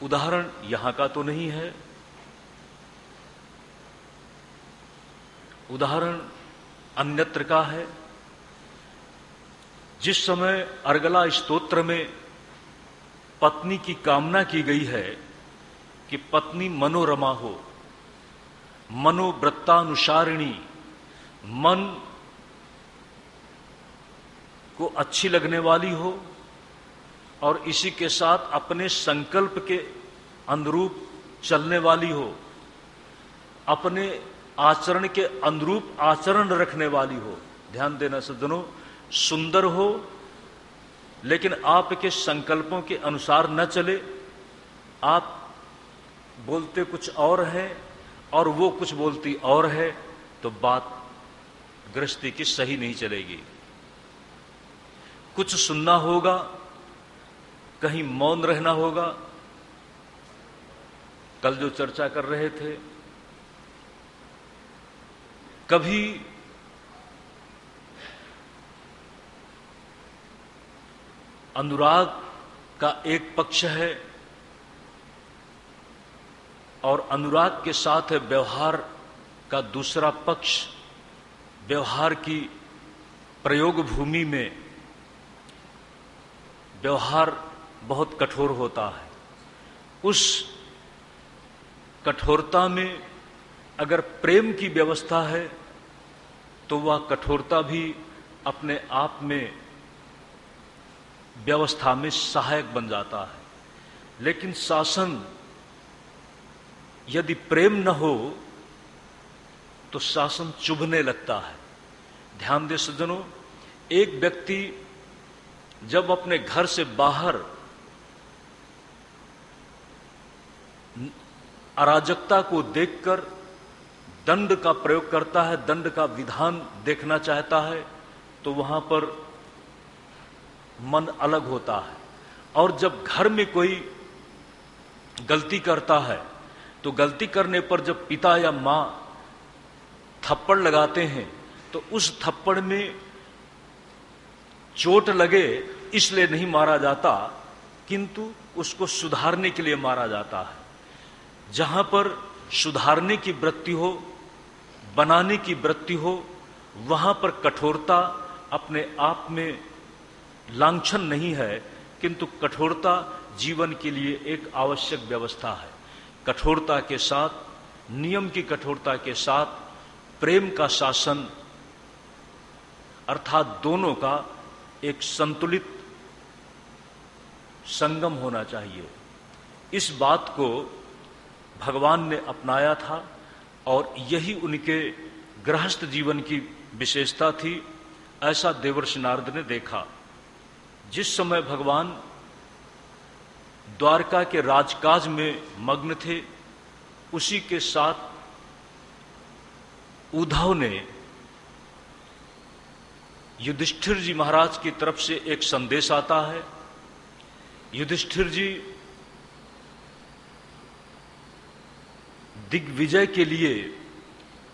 उदाहरण यहां का तो नहीं है, उदाहरण अन्यत्र का है। जिस समय अर्गला स्तोत्र में पत्नी की कामना की गई है कि पत्नी मनोरमा हो, मनोवृत्तानुसारिणी, मन को अच्छी लगने वाली हो और इसी के साथ अपने संकल्प के अनुरूप चलने वाली हो, अपने आचरण के अनुरूप आचरण रखने वाली हो। ध्यान देना सज्जनों, सुंदर हो लेकिन आपके संकल्पों के अनुसार न चले, आप बोलते कुछ और है और वो कुछ बोलती और है, तो बात गृहस्थी की सही नहीं चलेगी। कुछ सुनना होगा, कहीं मौन रहना होगा। कल जो चर्चा कर रहे थे, कभी अनुराग का एक पक्ष है और अनुराग के साथ है व्यवहार का दूसरा पक्ष। व्यवहार की प्रयोग भूमि में व्यवहार बहुत कठोर होता है। उस कठोरता में अगर प्रेम की व्यवस्था है तो वह कठोरता भी अपने आप में व्यवस्था में सहायक बन जाता है। लेकिन शासन यदि प्रेम न हो तो शासन चुभने लगता है। ध्यान दे सज्जनों, एक व्यक्ति जब अपने घर से बाहर अराजकता को देखकर दंड का प्रयोग करता है, दंड का विधान देखना चाहता है, तो वहां पर मन अलग होता है। और जब घर में कोई गलती करता है तो गलती करने पर जब पिता या मां थप्पड़ लगाते हैं तो उस थप्पड़ में चोट लगे इसलिए नहीं मारा जाता, किंतु उसको सुधारने के लिए मारा जाता है। जहां पर सुधारने की वृत्ति हो, बनाने की वृत्ति हो, वहां पर कठोरता अपने आप में लांछन नहीं है, किंतु कठोरता जीवन के लिए एक आवश्यक व्यवस्था है। कठोरता के साथ, नियम की कठोरता के साथ प्रेम का शासन, अर्थात दोनों का एक संतुलित संगम होना चाहिए। इस बात को भगवान ने अपनाया था और यही उनके गृहस्थ जीवन की विशेषता थी। ऐसा देवर्षि नारद ने देखा। जिस समय भगवान द्वारका के राजकाज में मग्न थे, उसी के साथ उद्धव ने युधिष्ठिर जी महाराज की तरफ से एक संदेश आता है। युधिष्ठिर जी दिग्विजय के लिए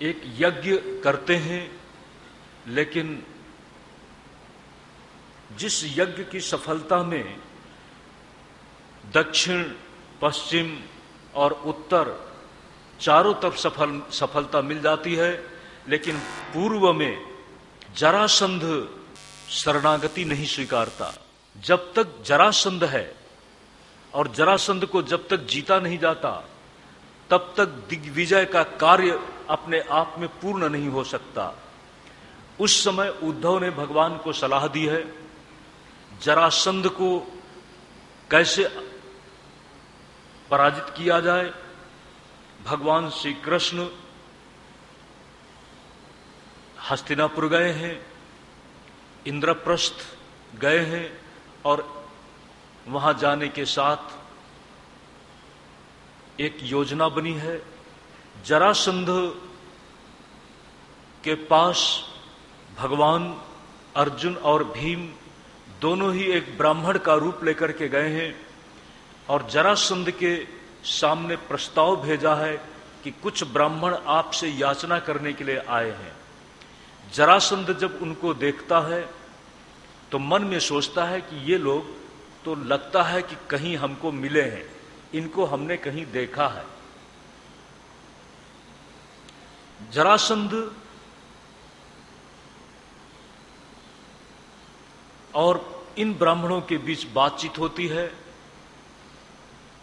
एक यज्ञ करते हैं, लेकिन जिस यज्ञ की सफलता में दक्षिण, पश्चिम और उत्तर चारों तरफ सफलता मिल जाती है, लेकिन पूर्व में जरासंध शरणागति नहीं स्वीकारता। जब तक जरासंध है और जरासंध को जब तक जीता नहीं जाता, तब तक दिग्विजय का कार्य अपने आप में पूर्ण नहीं हो सकता। उस समय उद्धव ने भगवान को सलाह दी है, जरासंध को कैसे पराजित किया जाए। भगवान श्री कृष्ण हस्तिनापुर गए हैं, इंद्रप्रस्थ गए हैं और वहां जाने के साथ एक योजना बनी है। जरासंध के पास भगवान अर्जुन और भीम दोनों ही एक ब्राह्मण का रूप लेकर के गए हैं और जरासंध के सामने प्रस्ताव भेजा है कि कुछ ब्राह्मण आपसे याचना करने के लिए आए हैं। जरासंध जब उनको देखता है तो मन में सोचता है कि ये लोग तो लगता है कि कहीं हमको मिले हैं, इनको हमने कहीं देखा है। जरासंध और इन ब्राह्मणों के बीच बातचीत होती है।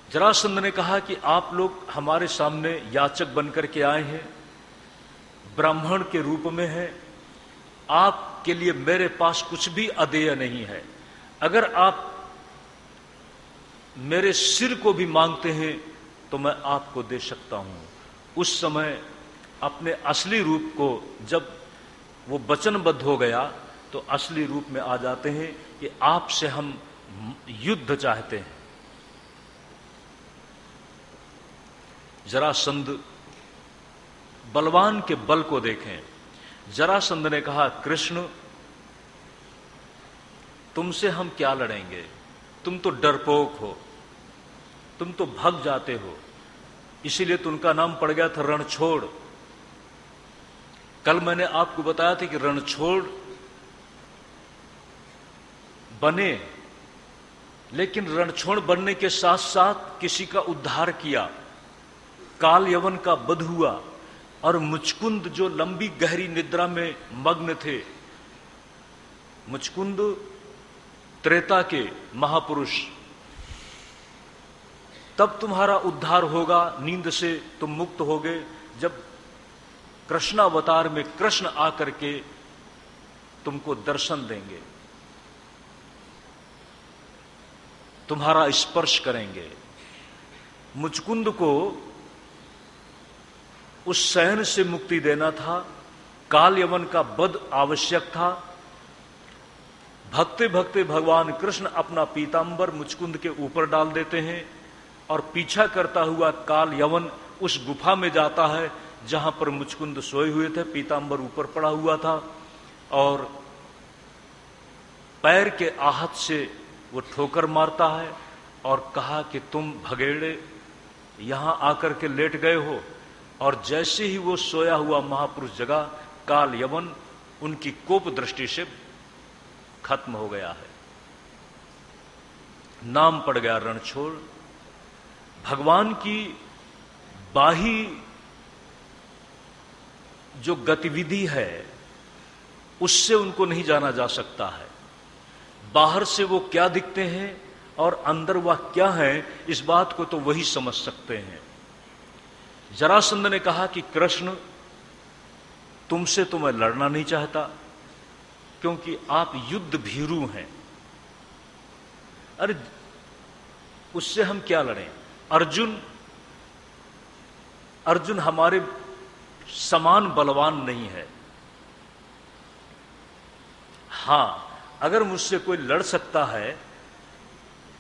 जरासंध ने कहा कि आप लोग हमारे सामने याचक बनकर के आए हैं, ब्राह्मण के रूप में हैं, आपके लिए मेरे पास कुछ भी अदेय नहीं है। अगर आप मेरे सिर को भी मांगते हैं तो मैं आपको दे सकता हूं। उस समय अपने असली रूप को जब वो वचनबद्ध हो गया तो असली रूप में आ जाते हैं कि आपसे हम युद्ध चाहते हैं। जरासंध बलवान के बल को देखें। जरासंध ने कहा, कृष्ण तुमसे हम क्या लड़ेंगे, तुम तो डरपोक हो, तुम तो भाग जाते हो, इसीलिए तो उनका नाम पड़ गया था रणछोड़। कल मैंने आपको बताया था कि रणछोड़ बने, लेकिन रणछोड़ बनने के साथ साथ किसी का उद्धार किया, काल यवन का वध हुआ, और मुचकुंद जो लंबी गहरी निद्रा में मग्न थे, मुचकुंद त्रेता के महापुरुष, तब तुम्हारा उद्धार होगा, नींद से तुम मुक्त होगे जब कृष्णावतार में कृष्ण आकर के तुमको दर्शन देंगे, तुम्हारा स्पर्श करेंगे। मुचकुंद को उस सहन से मुक्ति देना था, काल यवन का वध आवश्यक था। भक्ते भक्ते भगवान कृष्ण अपना पीतांबर मुचकुंद के ऊपर डाल देते हैं और पीछा करता हुआ काल यवन उस गुफा में जाता है जहां पर मुचकुंद सोए हुए थे, पीतांबर ऊपर पड़ा हुआ था, और पैर के आहत से वो ठोकर मारता है और कहा कि तुम भगेड़े यहां आकर के लेट गए हो। और जैसे ही वो सोया हुआ महापुरुष जगा, काल यवन उनकी कोप दृष्टि से खत्म हो गया है। नाम पड़ गया रणछोड़। भगवान की बाही जो गतिविधि है उससे उनको नहीं जाना जा सकता है। बाहर से वो क्या दिखते हैं और अंदर वह क्या है, इस बात को तो वही समझ सकते हैं। जरासंध ने कहा कि कृष्ण तुमसे तो मैं लड़ना नहीं चाहता, क्योंकि आप युद्ध भीरू हैं। अरे उससे हम क्या लड़ें? अर्जुन हमारे समान बलवान नहीं है। हां, अगर मुझसे कोई लड़ सकता है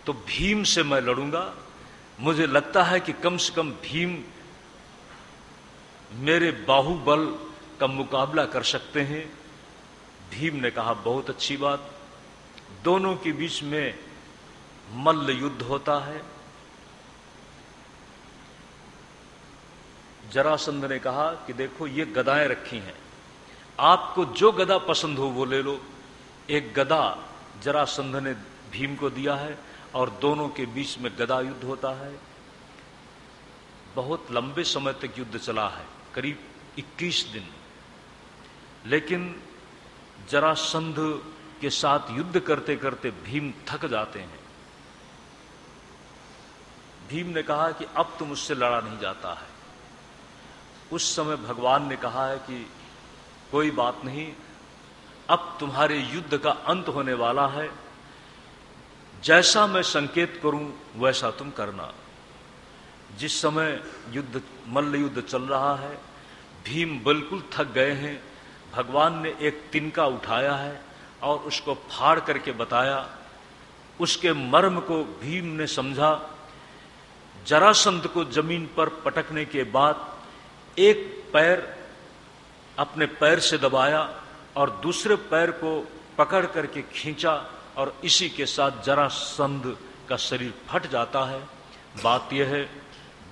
तो भीम से मैं लड़ूंगा। मुझे लगता है कि कम से कम भीम मेरे बाहुबल का मुकाबला कर सकते हैं। भीम ने कहा, बहुत अच्छी बात। दोनों के बीच में मल्ल युद्ध होता है। जरासंध ने कहा कि देखो ये गदाएं रखी हैं, आपको जो गदा पसंद हो वो ले लो। एक गदा जरासंध ने भीम को दिया है और दोनों के बीच में गदा युद्ध होता है। बहुत लंबे समय तक युद्ध चला है, करीब 21 दिन। लेकिन जरासंध के साथ युद्ध करते करते भीम थक जाते हैं। भीम ने कहा कि अब तो मुझसे लड़ा नहीं जाता है। उस समय भगवान ने कहा है कि कोई बात नहीं, अब तुम्हारे युद्ध का अंत होने वाला है, जैसा मैं संकेत करूं वैसा तुम करना। जिस समय मल्ल युद्ध चल रहा है, भीम बिल्कुल थक गए हैं। भगवान ने एक तिनका उठाया है और उसको फाड़ करके बताया। उसके मर्म को भीम ने समझा। जरासंध को जमीन पर पटकने के बाद एक पैर अपने पैर से दबाया और दूसरे पैर को पकड़ करके खींचा, और इसी के साथ जरासंध का शरीर फट जाता है। बात यह है,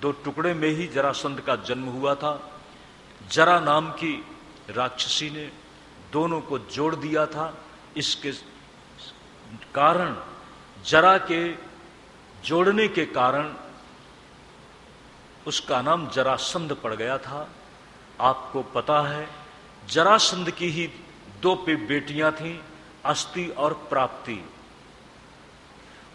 2 टुकड़े में ही जरासंध का जन्म हुआ था। जरा नाम की राक्षसी ने दोनों को जोड़ दिया था। इसके कारण, जरा के जोड़ने के कारण उसका नाम जरासंध पड़ गया था। आपको पता है, जरासंध की ही दो बेटियां थीं, अस्ति और प्राप्ति।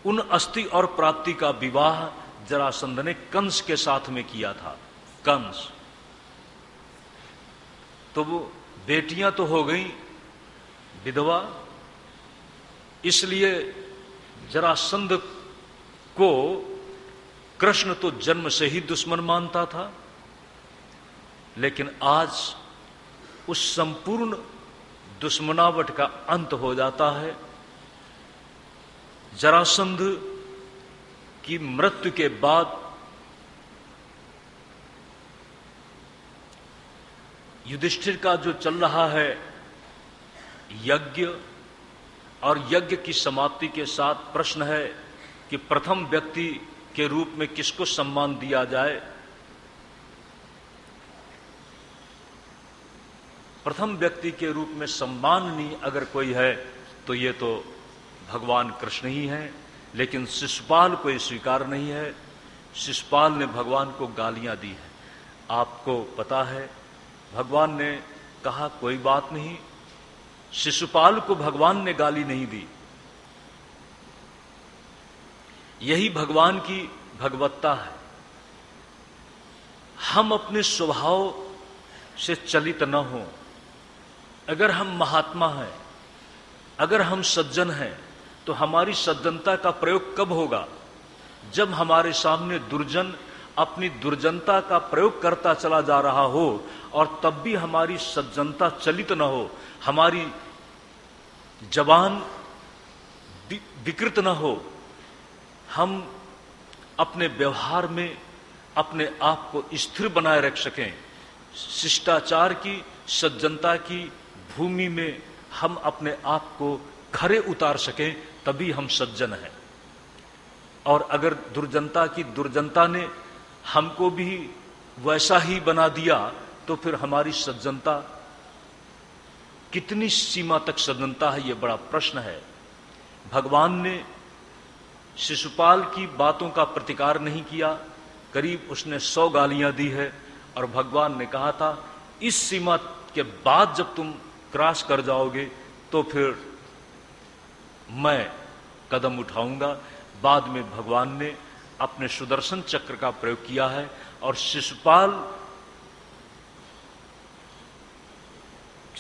उन अस्ति और प्राप्ति का विवाह जरासंध ने कंस के साथ में किया था। कंस तो वो बेटियां तो हो गई विधवा, इसलिए जरासंध को कृष्ण तो जन्म से ही दुश्मन मानता था। लेकिन आज उस संपूर्ण दुश्मनावट का अंत हो जाता है। जरासंध की मृत्यु के बाद युधिष्ठिर का जो चल रहा है यज्ञ, और यज्ञ की समाप्ति के साथ प्रश्न है कि प्रथम व्यक्ति के रूप में किसको सम्मान दिया जाए। प्रथम व्यक्ति के रूप में सम्माननीय अगर कोई है तो ये तो भगवान कृष्ण ही हैं, लेकिन शिशुपाल को ये स्वीकार नहीं है। शिशुपाल ने भगवान को गालियां दी है। आपको पता है, भगवान ने कहा कोई बात नहीं, शिशुपाल को भगवान ने गाली नहीं दी। यही भगवान की भगवत्ता है। हम अपने स्वभाव से चलित न हो। अगर हम महात्मा हैं, अगर हम सज्जन हैं, तो हमारी सज्जनता का प्रयोग कब होगा? जब हमारे सामने दुर्जन अपनी दुर्जनता का प्रयोग करता चला जा रहा हो और तब भी हमारी सज्जनता चलित न हो, हमारी जबान विकृत न हो, हम अपने व्यवहार में अपने आप को स्थिर बनाए रख सकें, शिष्टाचार की, सज्जनता की भूमि में हम अपने आप को खरे उतार सकें, तभी हम सज्जन हैं। और अगर दुर्जनता की दुर्जनता ने हमको भी वैसा ही बना दिया तो फिर हमारी सज्जनता, कितनी सीमा तक सज्जनता है, ये बड़ा प्रश्न है। भगवान ने शिशुपाल की बातों का प्रतिकार नहीं किया। करीब उसने 100 गालियां दी है और भगवान ने कहा था इस सीमा के बाद जब तुम क्रॉस कर जाओगे तो फिर मैं कदम उठाऊंगा। बाद में भगवान ने अपने सुदर्शन चक्र का प्रयोग किया है और शिशुपाल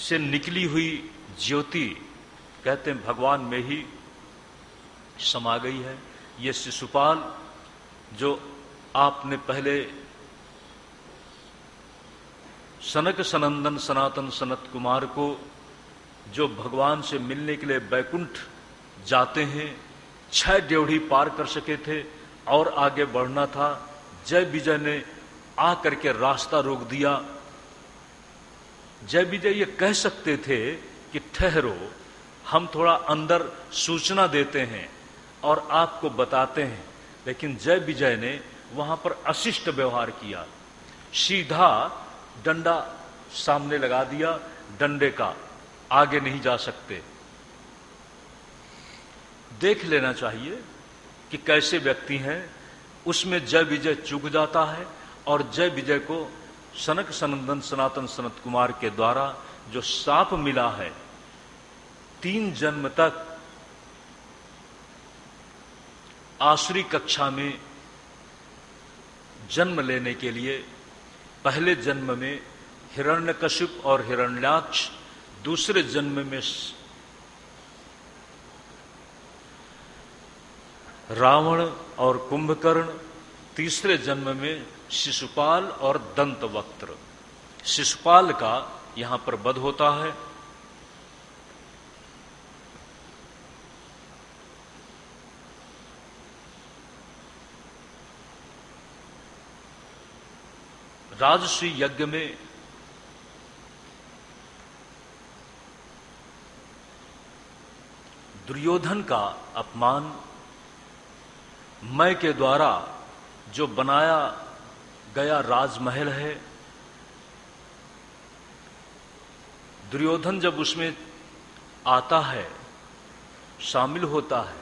से निकली हुई ज्योति कहते हैं भगवान में ही समा गई है। ये शिशुपाल जो आपने पहले सनक सनंदन सनातन सनत कुमार को जो भगवान से मिलने के लिए बैकुंठ जाते हैं, 6 ड्योढ़ी पार कर सके थे और आगे बढ़ना था। जय विजय ने आकर के रास्ता रोक दिया। जय विजय ये कह सकते थे कि ठहरो, हम थोड़ा अंदर सूचना देते हैं और आपको बताते हैं, लेकिन जय विजय ने वहां पर अशिष्ट व्यवहार किया। सीधा डंडा सामने लगा दिया, डंडे का आगे नहीं जा सकते। देख लेना चाहिए कि कैसे व्यक्ति हैं। उसमें जय विजय चूक जाता है और जय विजय को सनक सनंदन सनातन सनत कुमार के द्वारा जो शाप मिला है, 3 जन्म तक आसुरी कक्षा में जन्म लेने के लिए, पहले जन्म में हिरण्यकशिप और हिरण्याक्ष, दूसरे जन्म में रावण और कुंभकर्ण, तीसरे जन्म में शिशुपाल और दंतवक्त्र। शिशुपाल का यहां पर वध होता है। राजसूय यज्ञ में दुर्योधन का अपमान, मैं के द्वारा जो बनाया गया राजमहल है, दुर्योधन जब उसमें आता है, शामिल होता है,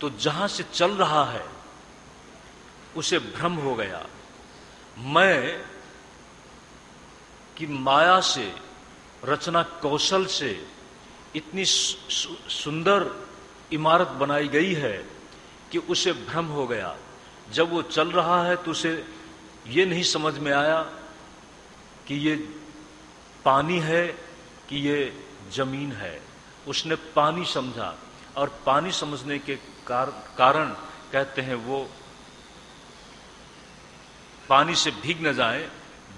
तो जहां से चल रहा है उसे भ्रम हो गया मैं कि माया से, रचना कौशल से इतनी सुंदर इमारत बनाई गई है कि उसे भ्रम हो गया। जब वो चल रहा है तो उसे ये नहीं समझ में आया कि ये पानी है कि ये जमीन है। उसने पानी समझा, और पानी समझने के कारण कहते हैं वो पानी से भीग न जाए,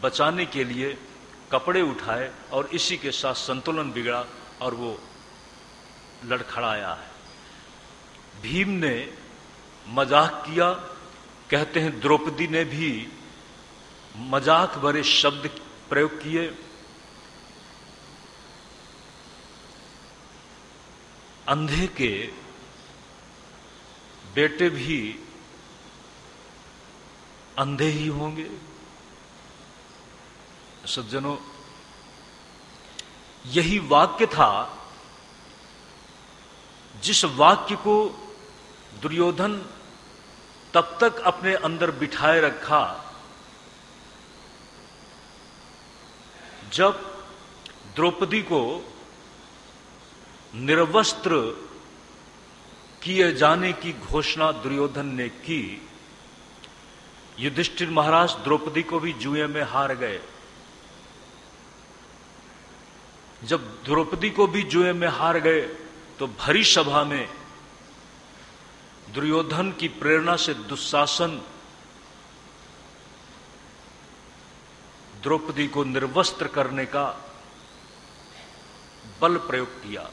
बचाने के लिए कपड़े उठाए, और इसी के साथ संतुलन बिगड़ा और वो लड़खड़ाया है। भीम ने मजाक किया, कहते हैं द्रौपदी ने भी मजाक भरे शब्द प्रयोग किए। अंधे के बेटे भी अंधे ही होंगे। सज्जनों, यही वाक्य था जिस वाक्य को दुर्योधन तब तक अपने अंदर बिठाए रखा जब द्रौपदी को निर्वस्त्र किए जाने की घोषणा दुर्योधन ने की। युधिष्ठिर महाराज द्रौपदी को भी जुए में हार गए। जब द्रौपदी को भी जुए में हार गए तो भरी सभा में दुर्योधन की प्रेरणा से दुशासन द्रौपदी को निर्वस्त्र करने का बल प्रयोग किया।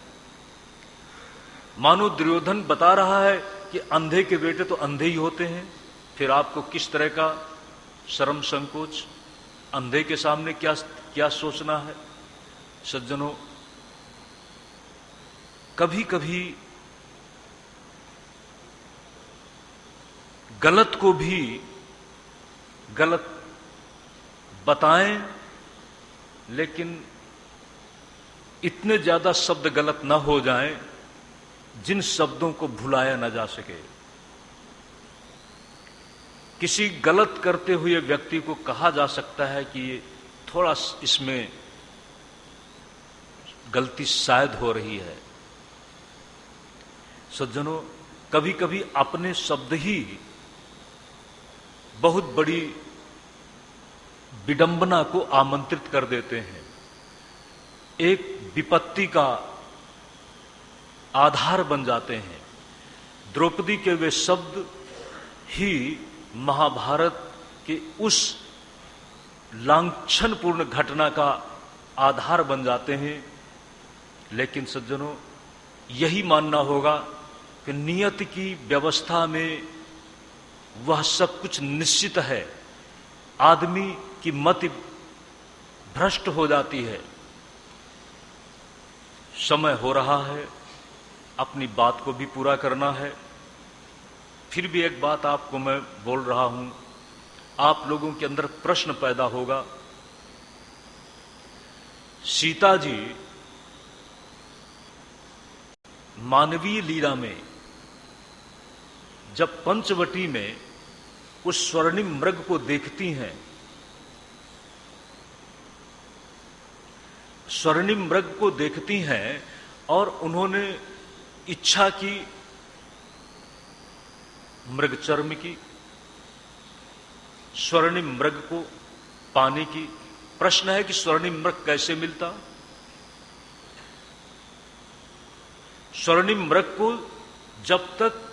मानो दुर्योधन बता रहा है कि अंधे के बेटे तो अंधे ही होते हैं, फिर आपको किस तरह का शर्म संकोच, अंधे के सामने क्या क्या सोचना है। सज्जनों, कभी कभी गलत को भी गलत बताएं, लेकिन इतने ज्यादा शब्द गलत ना हो जाएं जिन शब्दों को भुलाया ना जा सके। किसी गलत करते हुए व्यक्ति को कहा जा सकता है कि थोड़ा इसमें गलती शायद हो रही है। सज्जनों, कभी कभी अपने शब्द ही बहुत बड़ी विडंबना को आमंत्रित कर देते हैं, एक विपत्ति का आधार बन जाते हैं। द्रौपदी के वे शब्द ही महाभारत के उस लांछनपूर्ण घटना का आधार बन जाते हैं। लेकिन सज्जनों, यही मानना होगा कि नियति की व्यवस्था में वह सब कुछ निश्चित है। आदमी की मति भ्रष्ट हो जाती है। समय हो रहा है, अपनी बात को भी पूरा करना है। फिर भी एक बात आपको मैं बोल रहा हूं, आप लोगों के अंदर प्रश्न पैदा होगा। सीता जी मानवीय लीला में जब पंचवटी में उस स्वर्णिम मृग को देखती हैं, स्वर्णिम मृग को देखती हैं और उन्होंने इच्छा की मृग चर्म की, स्वर्णिम मृग को पाने की। प्रश्न है कि स्वर्णिम मृग कैसे मिलता? स्वर्णिम मृग को जब तक